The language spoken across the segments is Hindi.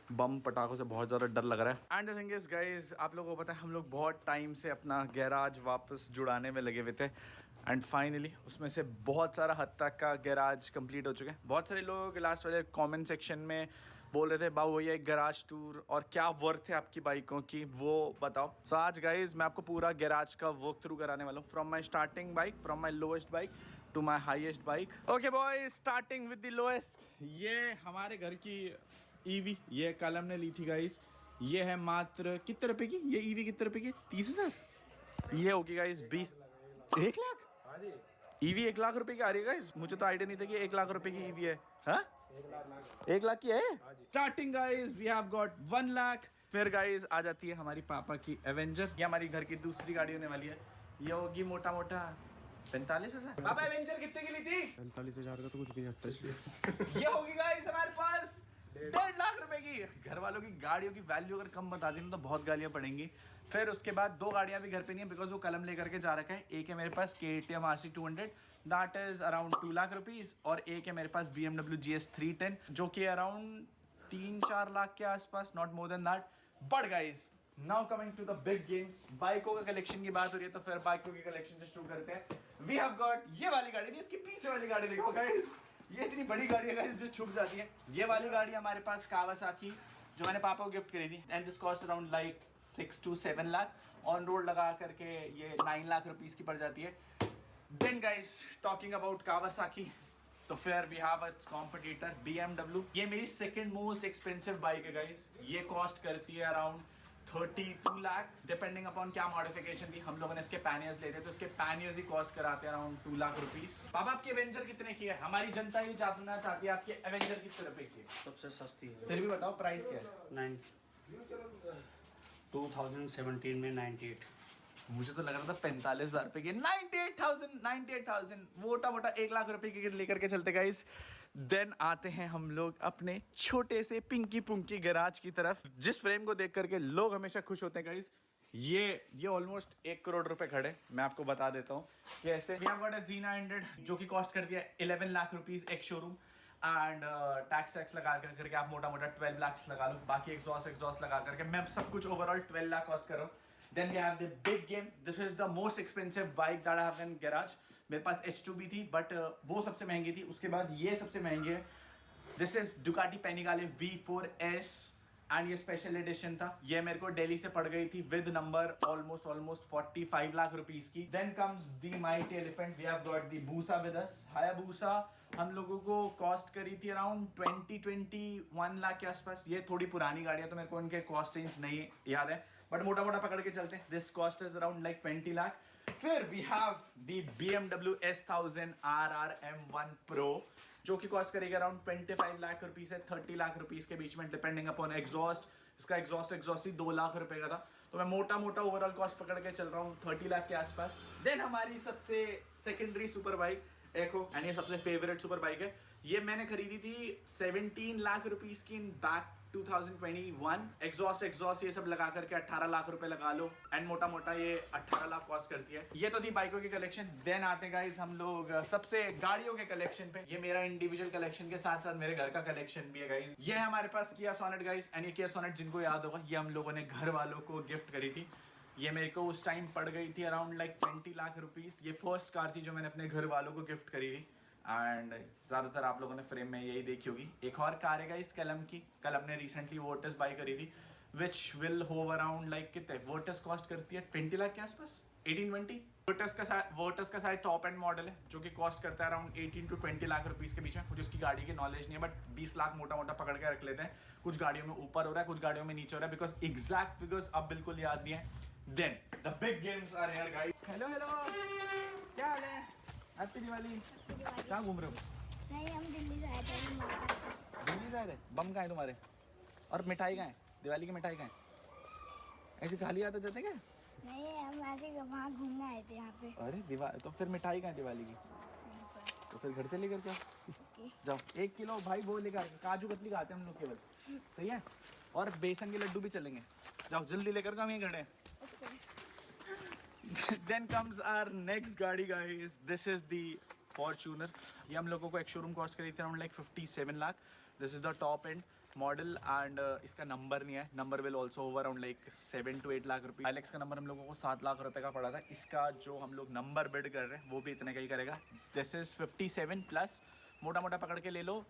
बम पटाखों से बहुत ज़्यादा डर लग रहा है। And the thing is guys, आप लोगों को पता है हम लोग बहुत टाइम से अपना गैराज वापस जुड़ाने में लगे हुए थे एंड फाइनली उसमें से बहुत सारा हद तक का गैराज कंप्लीट हो चुके हैं। बहुत सारे लोग लास्ट वाले कमेंट सेक्शन में बोल रहे थे बाबू भैया एक गैराज टूर और क्या वर्थ है आपकी बाइकों की वो बताओ। सो आज गाइज मैं आपको पूरा गैराज का वर्क थ्रू कराने वाला हूँ, from my starting bike, from my lowest bike to my highest bike. Okay boy, starting with the lowest. ये हमारे घर की ईवी, ये कलम ने ली थी गाइस। ये है मात्र कितने रुपए की? ये ईवी कितने रुपए की? 30,000। ये होगी गाइस 20, 1 लाख। हाँ जी, ईवी 1 लाख रुपए की आ रही है गाइस। मुझे तो आइडिया नहीं था कि 1 लाख रुपए की ईवी है। हाँ, 1 लाख की है। Starting guys we have got 1 lakh. फिर गाइस आ जाती है हमारी पापा की एवेंजर। ये हमारी घर की दूसरी गाड़ी होने वाली है। ये होगी मोटा मोटा 45,000। पापा एवेंजर कितने की ली थी? 45,000 का तो कुछ नहीं हटता। ये होगी गाइस हमारे पास 1.5 लाख रुपए की। घर वालों की गाड़ियों की वैल्यू अगर कम बता दी ना तो बहुत गालियां पड़ेंगी। फिर उसके बाद 2 गाड़ियां भी घर पे नहीं है बिकॉज वो कलम लेकर के जा रखा है। एक है मेरे पास KTM RC 200 that is around 2 lakh rupees, और एक है मेरे पास BMW GS 310 जो कि अराउंड 3-4 लाख के आसपास, not more than that. But guys now coming to the big games. बाइकों का कलेक्शन की बात हो रही है तो फिर बाइकों की कलेक्शन से शुरू करते हैं। वी हैव गॉट ये वाली गाड़ी थी, इसकी पीछे वाली गाड़ी देखो गाइस। ये इतनी बड़ी गाड़ी है गाइस जो छुप जाती है। ये वाली गाड़ी हमारे पास कावासाकी जो मैंने पापा को गिफ्ट करी थी and this cost around like 6 to 7 lakh. On road लगा करके ये 9 लाख रुपीस की पड़ जाती है। Then guys talking about Kawasaki, तो फिर we have a competitor BMW। ये मेरी सेकंड मोस्ट एक्सपेंसिव बाइक है गाइस। ये कॉस्ट करती है अराउंड 32 लाख डिपेंडिंग अपॉन क्या मॉडिफिकेशन थी। हम लोगों ने इसके पैनियर्स लेते तो इसके पैनियर्स ही कॉस्ट कराते हैं अराउंड 2 लाख रुपीस। पापा आपकी एवेंजर कितने की है? हमारी जनता ये जानना चाहती है आपकी एवेंजर कितने रुपए की है? सबसे सस्ती है। फिर भी बताओ प्राइस क्या है? 2017 में 98। मुझे तो लग रहा था 45,000 रुपए की। 98,000 मोटा मोटा 1 लाख रुपए की लेकर के चलते गाइस। देन आते हैं हम लोग अपने छोटे से पिंकी पुंकी गैराज की तरफ, जिस फ्रेम को देख करके लोग हमेशा खुश होते हैं गाइस। ये ऑलमोस्ट 1 करोड़ रुपए खड़े। मैं आपको बता देता हूँ कैसे। We have got a Xena 100 जो कि कॉस्ट करती है 11 lakh rupees ex showroom and tax लगा करके आप मोटा मोटा 12 लाख लगा लो। बाकी एग्जॉस्ट लगा करके मैं सब कुछ ओवरऑल 12 लाख कॉस्ट कर रहा हूँ। Then we have the big game. This is the most expensive bike that I have in garage. मेरे पास H2 भी थी बट वो सबसे महंगी थी। उसके बाद ये सबसे महंगी है। This is Ducati Panigale V4S and ये स्पेशल एडिशन था। ये मेरे को दिल्ली से पड़ गई थी with number almost 45 lakh rupees की। Then comes the mighty elephant. We have got the Busa with us. Hayabusa हम लोगों को कॉस्ट करी थी अराउंड 21 लाख के आसपास। ये थोड़ी पुरानी गाड़ियां तो मेरे को उनके कॉस्ट रेंज नहीं याद है बट मोटा मोटा पकड़ के चलते हैं। This cost is around like 20 lakh. फिर we have the BMW S1000 RR M1 Pro जो कि कॉस्ट करेगा अराउंड 25 लाख रुपीस से 30 लाख रुपीस के बीच में डिपेंडिंग अपॉन एग्जॉस्ट। इसका एग्जॉस्ट ही 2 लाख रुपए का था तो मैं मोटा मोटा ओवरऑल कॉस्ट पकड़ के चल रहा हूँ 30 लाख के आसपास। देन हमारी सबसे secondary super bike echo and ये सबसे फेवरेट सुपर बाइक है। ये मैंने खरीदी थी 17 लाख रुपीस की इन बैक 2021। एग्जॉस्ट ये सब लगा करके 18 लाख रुपए लगा लो एंड मोटा मोटा ये 18 लाख कॉस्ट करती है। ये तो थी बाइकों की कलेक्शन। देन आते गाइस हम लोग सबसे गाड़ियों के कलेक्शन पे। ये मेरा इंडिविजुअल कलेक्शन के साथ साथ मेरे घर का कलेक्शन भी है गाइस। ये है हमारे पास किया सोनेट गाइस एंड ये किया सोनेट जिनको याद होगा ये हम लोगों ने घर वालों को गिफ्ट करी थी। ये मेरे को उस टाइम पड़ गई थी अराउंड लाइक 20 लाख रुपीस। ये फर्स्ट कार थी जो मैंने अपने घर वालों को गिफ्ट करी थी एंड ज़्यादातर आप लोगों ने फ्रेम में यही देखी होगी। एक और कार है गाइस कलम की। कलम ने रिसेंटली वोटस बाई करी थी which will hove around like कितने वोटस कॉस्ट करती है 20 लाख के आसपास, 18-20। वोटस का शायद टॉप एंड मॉडल है जो कि कॉस्ट करता है अराउंड 18 to 20 लाख रुपीस के बीच में। मुझे उसकी गाड़ी की नॉलेज नहीं है बट 20 लाख मोटा मोटा पकड़ के रख लेते हैं। कुछ गाड़ियों में ऊपर हो रहा है कुछ गाड़ियों में नीचे हो रहा है बिकॉज एग्जैक्ट फिगर्स अब बिल्कुल याद नहीं है। Then the big games are here guys. Hello क्या हाल है? हैप्पी दिवाली। कहाँ घूम रहे हो? नहीं हम दिल्ली से आए थे। दिल्ली से आए थे? बम कहाँ है तुम्हारे? और मिठाई कहाँ है? दिवाली की मिठाई कहाँ है? ऐसे खाली आते जाते क्या? नहीं हम ऐसे वहाँ घूमने आए थे यहाँ पे। अरे दिवाली तो फिर मिठाई कहाँ है दिवाली की? तो फिर घर से लेकर के जाओ 1 किलो भाई वो लेकर काजू कतली खाते हैं हम लोग केवल। सही है और बेसन के लड्डू भी चलेंगे। जाओ जल्दी लेकर के हम यहीं खड़े हैं। Then comes our next गाड़ी guys. This is the Fortuner. ये हम लोगों को एक शोरूम कॉस्ट करी थी around like 57 lakh. This is the top end. Model and इसका नंबर नहीं है. Number will also over around like 7 to 8 lakh रुपये. हाइलेक्स का नंबर हम लोगों को 7 लाख रुपए का पड़ा था. इसका जो हम लोग नंबर बिड कर रहे हैं वो भी इतने का ही करेगा. दिस इज 57 प्लस मोटा मोटा पकड़ के ले लो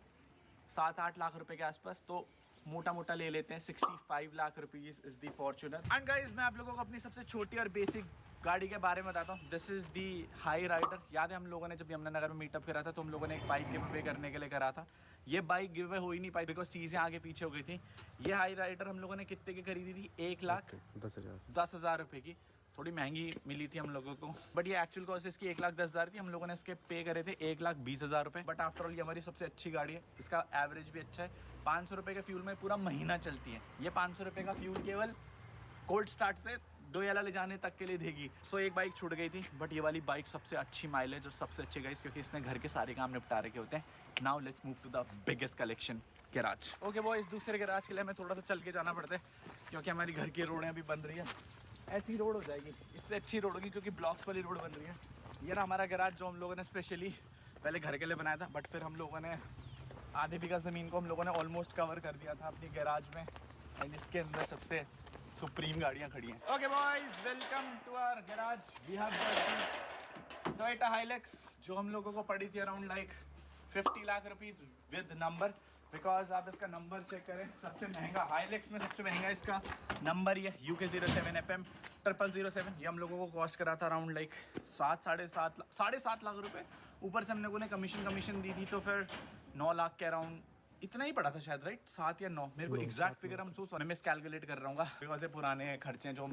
7-8 लाख रुपए के आसपास. तो मोटा मोटा ले लेते हैं 65 lakh rupees is the Fortuner. And guys मैं आप लोगों को अपनी सबसे छोटी और बेसिक गाड़ी के बारे में बताता हूँ. This is the high rider. याद है हम लोगों ने जब यमुनानगर में मीटअप करा था तो हम लोगों ने एक बाइक गिव अवे करने के लिए करा था. ये बाइक गिव अवे हो ही नहीं पाई बिकॉज चीज़ें आगे पीछे हो गई थी. ये हाई राइडर हम लोगों ने कितने की खरीदी थी? 1,10,000 रुपये की. थोड़ी महंगी मिली थी हम लोगों को बट ये एक्चुअल कॉस्ट इसकी 1,10,000 थी. हम लोगों ने इसके पे करे थे 1,20,000 रुपये. बट आफ्टर ऑल ये हमारी सबसे अच्छी गाड़ी है. इसका एवरेज भी अच्छा है. 500 रुपये के फ्यूल में पूरा महीना चलती है. ये 500 रुपये का फ्यूल केवल कोल्ड स्टार्ट से डोयाला ले जाने तक के लिए देगी. सो एक बाइक छूट गई थी बट ये वाली बाइक सबसे अच्छी माइलेज और सबसे अच्छी गाइस क्योंकि इसने घर के सारे काम निपटा रखे होते हैं. Now let's move to the biggest collection garage. Okay boys, दूसरे गैराज के लिए हमें थोड़ा सा चल के जाना पड़ता है क्योंकि हमारी घर की रोडें अभी बन रही है. ऐसी रोड हो जाएगी, इससे अच्छी रोड होगी क्योंकि ब्लॉक्स वाली रोड बन रही है. ये ना हमारा गैराज जो हम लोगों ने स्पेशली पहले घर के लिए बनाया था बट फिर हम लोगों ने आधे बीघा ज़मीन को हम लोगों ने ऑलमोस्ट कवर कर दिया था अपनी गैराज में. एंड इसके अंदर सबसे सुप्रीम गाड़ियाँ खड़ी हैं. Okay boys, welcome to our garage. We have Toyota Hilux जो हम लोगों को पड़ी थी around like 50 lakh rupees with number. Because आप इसका नंबर चेक करें, सबसे महंगा हाइलेक्स में सबसे महंगा इसका नंबर ही है UK07 FM 0007. ये हम लोगों को कॉस्ट करा था अराउंड लाइक 7.5 लाख रुपए. ऊपर से हम लोगों ने कमीशन दी थी तो फिर 9 लाख के अराउंड इतना ही पड़ा था शायद, राइट? 7 या 9, मेरे को एग्जैक्ट फिगर हम सो मिस कैलकुलेट कर रहा हूँ बिकॉज ये पुराने खर्चे जो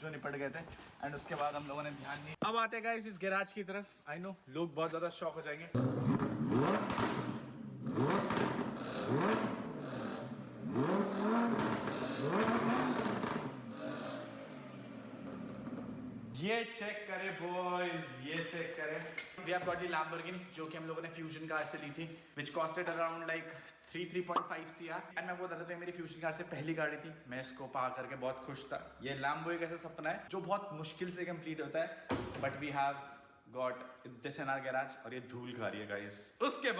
निपट गए थे. एंड उसके बाद हम लोगों ने ध्यान नहीं. अब आते हैं इस गैराज की तरफ. आई नो लोग बहुत ज़्यादा शॉक हो जाएंगे. ये चेक करें बॉयज, ये चेक करें. We have got the Lamborghini जो कि हम लोगों ने फ्यूजन कार से ली थी which costed around like 3.5 CR. And मैं वो बता रहा था मेरी फ्यूजन कार से पहली गाड़ी थी. मैं इसको पा करके बहुत खुश था. ये लैम्बो एक ऐसा सपना है जो बहुत मुश्किल से कंप्लीट होता है but we have got this in our garage. और ये धूल खा रही है गाइस. उसके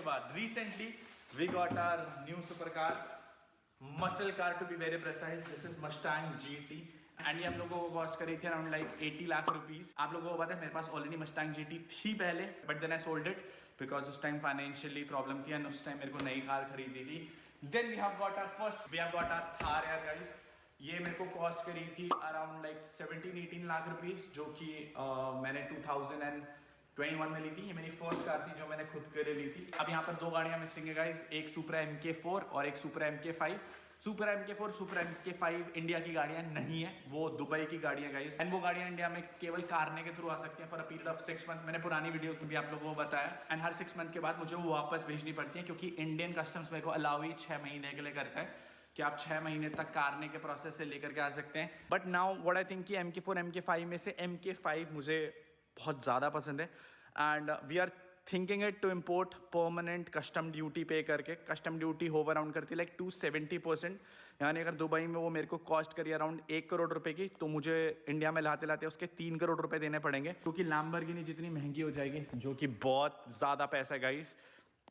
बाद recently we got our new super car, muscle car to be very precise. This is Mustang GT and ये हम लोगों को कॉस्ट करी थी अराउंड लाइक 80 लाख रुपीज. आप लोगों को पता है मेरे पास ऑलरेडी मस्टैंग GT थी पहले but then I sold it because उस टाइम फाइनेंशियली प्रॉब्लम थी एंड उस टाइम मेरे को नई कार खरीदी थी. Then we have got our Thar यार गाइस. ये मेरे को कॉस्ट करी थी अराउंड लाइक 17-18 लाख रुपीज जो कि मैंने 2021 में ली थी. ये मेरी फर्स्ट कार थी जो मैंने खुद के लिए ली थी. अब यहाँ पर 2 गाड़ियाँ मिसिंग है गाइस, एक सुपरा MK4 और एक सुपरा MK5. सुपरा MK4 सुपरा MK5 इंडिया की गाड़ियाँ नहीं है, वो दुबई की गाड़ियाँ गाइस. एंड वो गाड़ियाँ इंडिया में केवल कारने के थ्रू आ सकती हैं for a period of 6 month. मैंने पुरानी वीडियोस में भी आप लोगों को बताया. एंड हर 6 मंथ के बाद मुझे वो वापस भेजनी पड़ती है क्योंकि इंडियन कस्टम्स मेरे को अलाउ ही 6 महीने के लिए करता है कि आप 6 महीने तक कारने के प्रोसेस से लेकर के आ सकते हैं. But now what I think कि MK4 MK5 में से MK5 मुझे बहुत ज़्यादा पसंद है. And we are thinking it to import permanent custom duty pay करके. कस्टम ड्यूटी होव अराउंड करती है लाइक 270%. यानी अगर दुबई में वो मेरे को कॉस्ट करी अराउंड 1 करोड़ रुपए की तो मुझे इंडिया में लाते उसके 3 करोड़ रुपए देने पड़ेंगे क्योंकि लैम्बोर्गिनी जितनी महंगी हो जाएगी जो कि बहुत ज़्यादा पैसा है गाइस.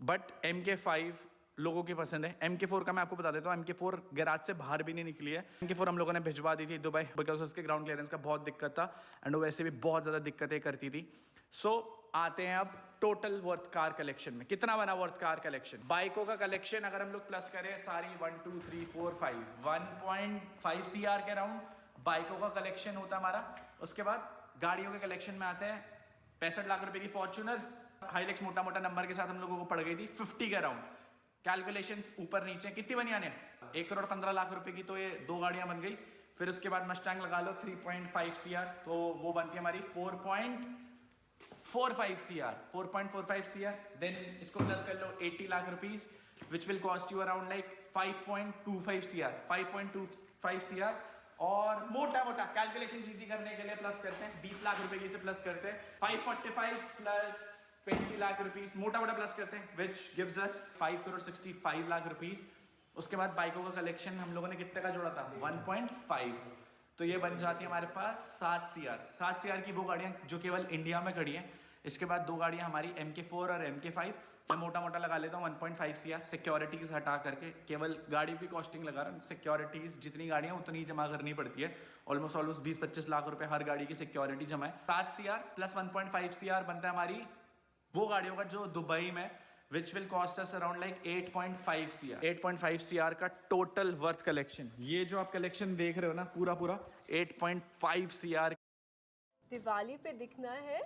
बट MK5 लोगों की पसंद है. MK4 का मैं आपको बता देता हूँ, MK4 गैराज से बाहर भी नहीं निकली है. MK4 हम लोगों ने भिजवा दी थी दुबई बिकॉज उसके ग्राउंड क्लियरेंस का बहुत दिक्कत था एंड वो वैसे भी बहुत ज़्यादा दिक्कतें करती थी. सो आते हैं अब टोटल वर्थ कार कलेक्शन में. कितना बना वर्थ कार कलेक्शन? बाइकों का कलेक्शन अगर हम लोग प्लस करें सारी 1 2 3 4 5 1.5 CR के अराउंड बाइकों का कलेक्शन होता है हमारा. उसके बाद गाड़ियों के कलेक्शन में आते हैं 65 लाख रुपए की फॉर्च्यूनर हाइलेक्स मोटा मोटा नंबर के साथ हम लोगों को पड़ गई थी 50 के अराउंड. कैलकुलेशंस ऊपर नीचे कितनी बनी आने 1 करोड़ 15 लाख रुपए की तो ये 2 गाड़ियां बन गई. फिर उसके बाद मस्टैंग लगा लो 3.5 CR तो वो बनती है हमारी 4.45 CR. देन इसको प्लस कर लो 80 lakh rupees which will cost you around like 5.25 CR. और मोटा मोटा कैलकुलेशन इजी करने के लिए प्लस करते हैं 20 लाख रुपए की से प्लस करते हैं 545 प्लस 20 लाख रुपीज मोटा मोटा प्लस करते हैं which gives us 5 crore 65 lakh rupees. उसके बाद बाइकों का कलेक्शन हम लोगों ने कितने का जोड़ा था 1.5 तो ये बन जाती है हमारे पास 7 CR की वो गाड़ियाँ जो केवल इंडिया में खड़ी हैं. इसके बाद 2 गाड़ियाँ हमारी MK4 और MK5 मैं मोटा मोटा लगा लेता हूँ 1.5 CR सिक्योरिटीज हटा करके, केवल गाड़ी की कॉस्टिंग लगा रहा हूँ। सिक्योरिटीज जितनी गाड़ियाँ उतनी जमा करनी पड़ती है, ऑलमोस्ट 20-25 लाख रुपए हर गाड़ी की सिक्योरिटी जमा है। 7 CR प्लस 1.5 CR बनता है हमारी वो गाड़ियों का जो दुबई में, which will cost us around like 8.5 CR। 8.5 CR का टोटल वर्थ कलेक्शन, ये जो आप कलेक्शन देख रहे हो ना पूरा 8.5 CR। दिवाली पे दिखना है